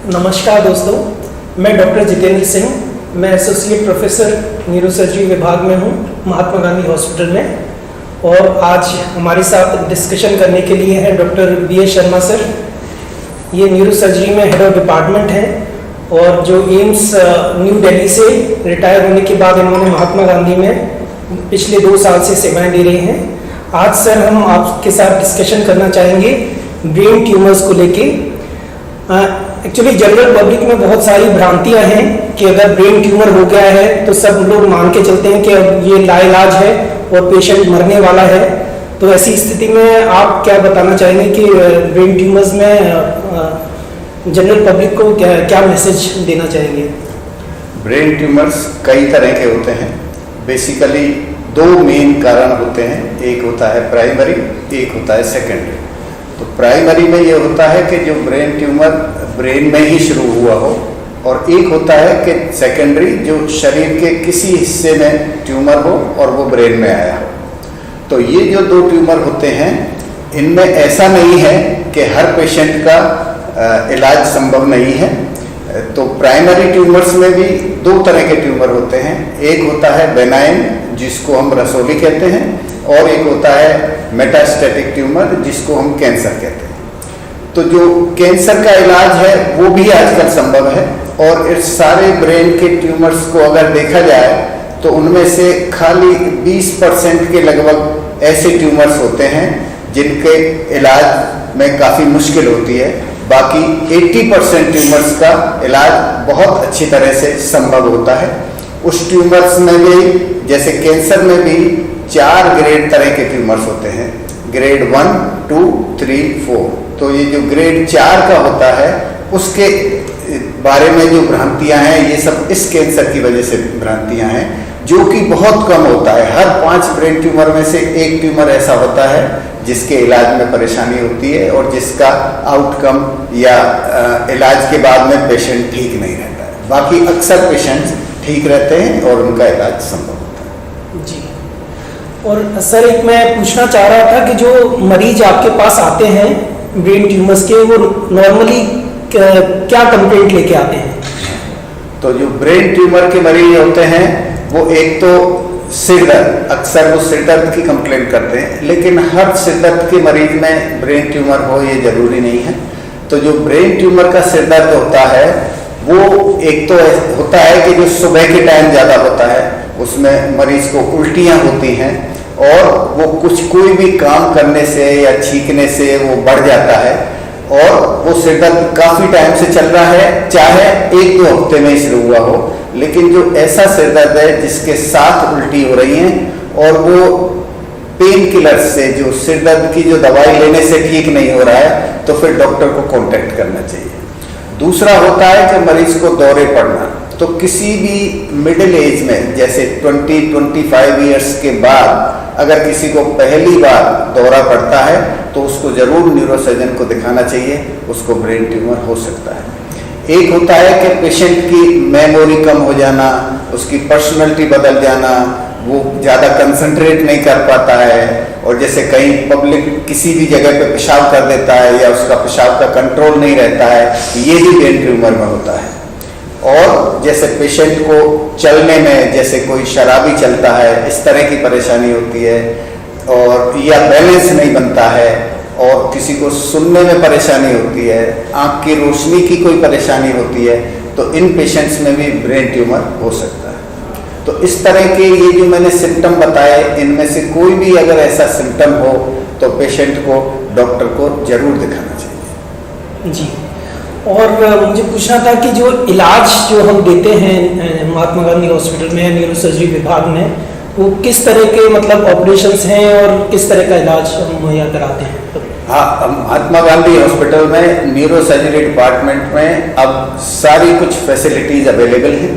नमस्कार दोस्तों, मैं डॉक्टर जितेंद्र सिंह। मैं एसोसिएट प्रोफेसर न्यूरोसर्जरी विभाग में हूँ महात्मा गांधी हॉस्पिटल में। और आज हमारे साथ डिस्कशन करने के लिए है डॉक्टर BS शर्मा सर। ये न्यूरोसर्जरी में हेड ऑफ डिपार्टमेंट हैं और जो एम्स न्यू दिल्ली से रिटायर होने के बाद इन्होंने महात्मा गांधी में पिछले 2 साल से सेवाएं दे रहे हैं। आज सर हम आपके साथ डिस्कशन करना चाहेंगे ब्रेन ट्यूमर्स को लेके। एक्चुअली जनरल पब्लिक में बहुत सारी भ्रांतियां हैं कि अगर ब्रेन ट्यूमर हो गया है तो सब लोग मान के चलते हैं कि अब ये लाइलाज है और पेशेंट मरने वाला है। तो ऐसी स्थिति में आप क्या बताना चाहेंगे कि ब्रेन ट्यूमर्स में जनरल पब्लिक को क्या मैसेज देना चाहेंगे? ब्रेन ट्यूमर्स कई तरह के होते हैं। बेसिकली 2 मेन कारण होते हैं, एक होता है प्राइमरी, एक होता है सेकेंडरी। तो प्राइमरी में ये होता है कि जो ब्रेन ट्यूमर ब्रेन में ही शुरू हुआ हो, और एक होता है कि सेकेंडरी जो शरीर के किसी हिस्से में ट्यूमर हो और वो ब्रेन में आया हो। तो ये जो 2 ट्यूमर होते हैं, इनमें ऐसा नहीं है कि हर पेशेंट का इलाज संभव नहीं है। तो प्राइमरी ट्यूमर्स में भी 2 तरह के ट्यूमर होते हैं। एक होता है बेनाइन, जिसको हम रसोली कहते हैं, और एक होता है मेटास्टेटिक ट्यूमर, जिसको हम कैंसर कहते हैं। तो जो कैंसर का इलाज है वो भी आजकल संभव है, और इस सारे ब्रेन के ट्यूमर्स को अगर देखा जाए तो उनमें से खाली 20% के लगभग ऐसे ट्यूमर्स होते हैं जिनके इलाज में काफ़ी मुश्किल होती है। बाकी 80% ट्यूमर्स का इलाज बहुत अच्छी तरह से संभव होता है। उस ट्यूमर्स में भी, जैसे कैंसर में भी 4 ग्रेड तरह के ट्यूमर्स होते हैं, ग्रेड 1, 2, 3, 4। तो ये जो ग्रेड 4 का होता है उसके बारे में जो भ्रांतियां हैं, ये सब इस कैंसर की वजह से भ्रांतियां हैं, जो कि बहुत कम होता है। हर 5 ब्रेन ट्यूमर में से 1 ट्यूमर ऐसा होता है जिसके इलाज में परेशानी होती है और जिसका आउटकम या इलाज के बाद में पेशेंट ठीक नहीं रहता है। बाकी अक्सर पेशेंट्स ठीक रहते हैं और उनका इलाज संभव होता है। जी। और सर एक मैं पूछना चाह रहा था कि जो मरीज आपके पास आते हैं ब्रेन ट्यूमर्स के, वो नॉर्मली क्या कंप्लेंट लेके आते हैं? तो जो ब्रेन ट्यूमर के मरीज होते हैं वो एक तो सिर दर्द, अक्सर वो सिर दर्द की कंप्लेंट करते हैं, लेकिन हर सिर दर्द के मरीज में ब्रेन ट्यूमर हो ये जरूरी नहीं है। तो जो ब्रेन ट्यूमर का सिर दर्द होता है वो एक तो होता है कि जो सुबह के टाइम ज़्यादा होता है, उसमें मरीज को उल्टियाँ होती हैं और वो कोई भी काम करने से या छींकने से वो बढ़ जाता है, और वो सिर दर्द काफ़ी टाइम से चल रहा है, चाहे 1-2 हफ्ते में ही शुरू हुआ हो। लेकिन जो ऐसा सिर दर्द है जिसके साथ उल्टी हो रही हैं और वो पेन किलर से, जो सिर दर्द की जो दवाई लेने से ठीक नहीं हो रहा है, तो फिर डॉक्टर को कांटेक्ट करना चाहिए। दूसरा होता है कि मरीज को दौरे पड़ना। तो किसी भी मिडिल एज में, जैसे 20-25 ईयर्स के बाद अगर किसी को पहली बार दौरा पड़ता है तो उसको जरूर न्यूरोसर्जन को दिखाना चाहिए, उसको ब्रेन ट्यूमर हो सकता है। एक होता है कि पेशेंट की मेमोरी कम हो जाना, उसकी पर्सनैलिटी बदल जाना, वो ज़्यादा कंसंट्रेट नहीं कर पाता है, और जैसे कहीं पब्लिक किसी भी जगह पे पेशाब कर देता है या उसका पेशाब का कंट्रोल नहीं रहता है, ये भी ब्रेन ट्यूमर में होता है। और जैसे पेशेंट को चलने में, जैसे कोई शराबी चलता है, इस तरह की परेशानी होती है, और या बैलेंस नहीं बनता है, और किसी को सुनने में परेशानी होती है, आँख की रोशनी की कोई परेशानी होती है, तो इन पेशेंट्स में भी ब्रेन ट्यूमर हो सकता है। तो इस तरह के ये जो मैंने सिम्टम बताए, इनमें से कोई भी अगर ऐसा सिम्टम हो तो पेशेंट को डॉक्टर को जरूर दिखाना चाहिए। जी। और मुझे पूछना था कि जो इलाज जो हम देते हैं महात्मा गांधी हॉस्पिटल में न्यूरोसर्जरी विभाग में, वो किस तरह के मतलब ऑपरेशंस हैं और किस तरह का इलाज हम मुहैया कराते हैं? हाँ, महात्मा गांधी हॉस्पिटल में न्यूरोसर्जरी डिपार्टमेंट में अब सारी कुछ फैसिलिटीज़ अवेलेबल हैं।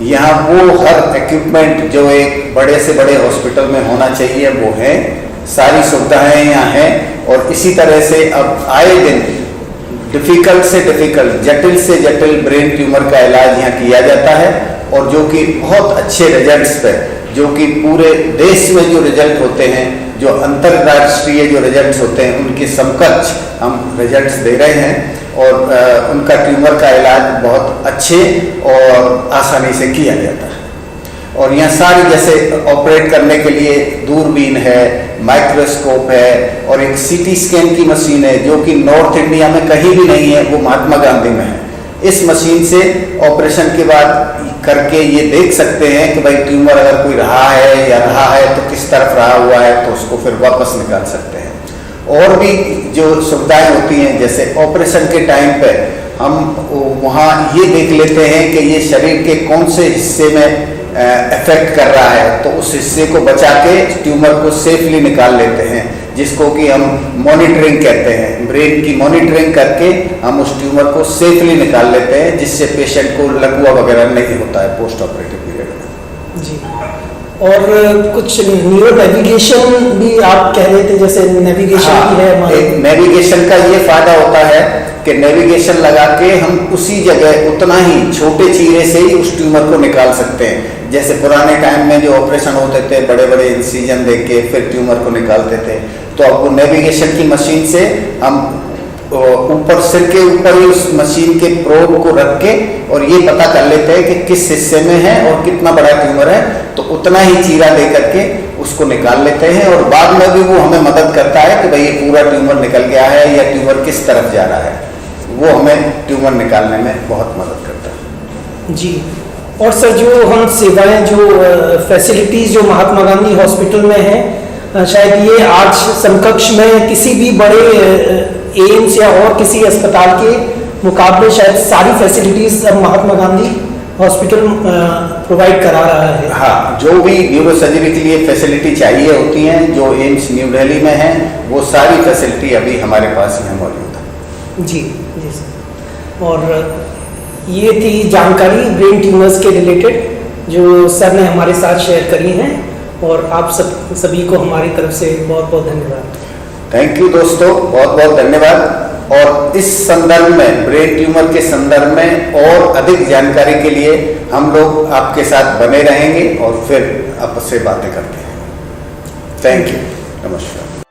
यहाँ वो हर इक्विपमेंट जो एक बड़े से बड़े हॉस्पिटल में होना चाहिए वो है, सारी सुविधाएं यहाँ हैं। और इसी तरह से अब आए दिन डिफ़िकल्ट से डिफ़िकल्ट, जटिल से जटिल ब्रेन ट्यूमर का इलाज यहाँ किया जाता है, और जो कि बहुत अच्छे रिजल्ट्स पे, जो कि पूरे देश में जो रिजल्ट होते हैं, जो अंतर्राष्ट्रीय जो रिजल्ट्स होते हैं, उनके समकक्ष हम रिजल्ट्स दे रहे हैं। और उनका ट्यूमर का इलाज बहुत अच्छे और आसानी से किया जाता है। और यहाँ सारी जैसे ऑपरेट करने के लिए दूरबीन है, माइक्रोस्कोप है और एक सीटी स्कैन की मशीन है जो कि नॉर्थ इंडिया में कहीं भी नहीं है, वो महात्मा गांधी में है। इस मशीन से ऑपरेशन के बाद करके ये देख सकते हैं कि भाई ट्यूमर अगर कोई रहा है या रहा है तो किस तरफ रहा हुआ है, तो उसको फिर वापस निकाल सकते हैं। और भी जो सुविधाएं होती हैं, जैसे ऑपरेशन के टाइम पे हम वहाँ ये देख लेते हैं कि ये शरीर के कौन से हिस्से में इफेक्ट कर रहा है, तो उस हिस्से को बचा के ट्यूमर को सेफली निकाल लेते हैं, जिसको कि हम मॉनिटरिंग कहते हैं। ब्रेन की मॉनिटरिंग करके हम उस ट्यूमर को सेफली निकाल लेते हैं, जिससे पेशेंट को लकवा वगैरह नहीं होता है पोस्ट ऑपरेटिव पीरियड में। जी, और कुछ न्यूरो नेविगेशन भी आप कह रहे थे, जैसे नेविगेशन भी है हमारे। नेविगेशन का ये फायदा होता है कि नेविगेशन लगा के हम उसी जगह उतना ही छोटे चीरे से ही उस ट्यूमर को निकाल सकते हैं। जैसे पुराने टाइम में जो ऑपरेशन होते थे, बड़े बड़े इंसिजन देख के फिर ट्यूमर को निकालते थे, तो अब वो नेविगेशन की मशीन से हम ऊपर सिर के ऊपर ही उस मशीन के प्रोब को रख के और ये पता कर लेते हैं कि किस हिस्से में है और कितना बड़ा ट्यूमर है, तो उतना ही चीरा दे करके उसको निकाल लेते हैं। और बाद में भी वो हमें मदद करता है कि भाई ये पूरा ट्यूमर निकल गया है या ट्यूमर किस तरफ जा रहा है, वो हमें ट्यूमर निकालने में बहुत मदद करता है। जी, और सर जो हम सेवाएं, जो फैसिलिटीज़ जो महात्मा गांधी हॉस्पिटल में हैं, शायद ये आज समकक्ष में किसी भी बड़े एम्स या और किसी अस्पताल के मुकाबले शायद सारी फैसिलिटीज़ अब महात्मा गांधी हॉस्पिटल प्रोवाइड करा रहा है। हाँ, जो भी न्यूरो सर्जरी के लिए फैसिलिटी चाहिए होती हैं, जो एम्स न्यू दिल्ली में है, वो सारी फैसिलिटी अभी हमारे पास यहाँ मौजूद है। जी जी सर, और ये थी जानकारी ब्रेन ट्यूमर्स के रिलेटेड जो सर ने हमारे साथ शेयर करी हैं, और आप सभी को हमारी तरफ से बहुत बहुत धन्यवाद। थैंक यू दोस्तों, बहुत बहुत धन्यवाद। और इस संदर्भ में, ब्रेन ट्यूमर के संदर्भ में और अधिक जानकारी के लिए हम लोग आपके साथ बने रहेंगे और फिर आपस से बातें करते हैं। थैंक यू, नमस्कार।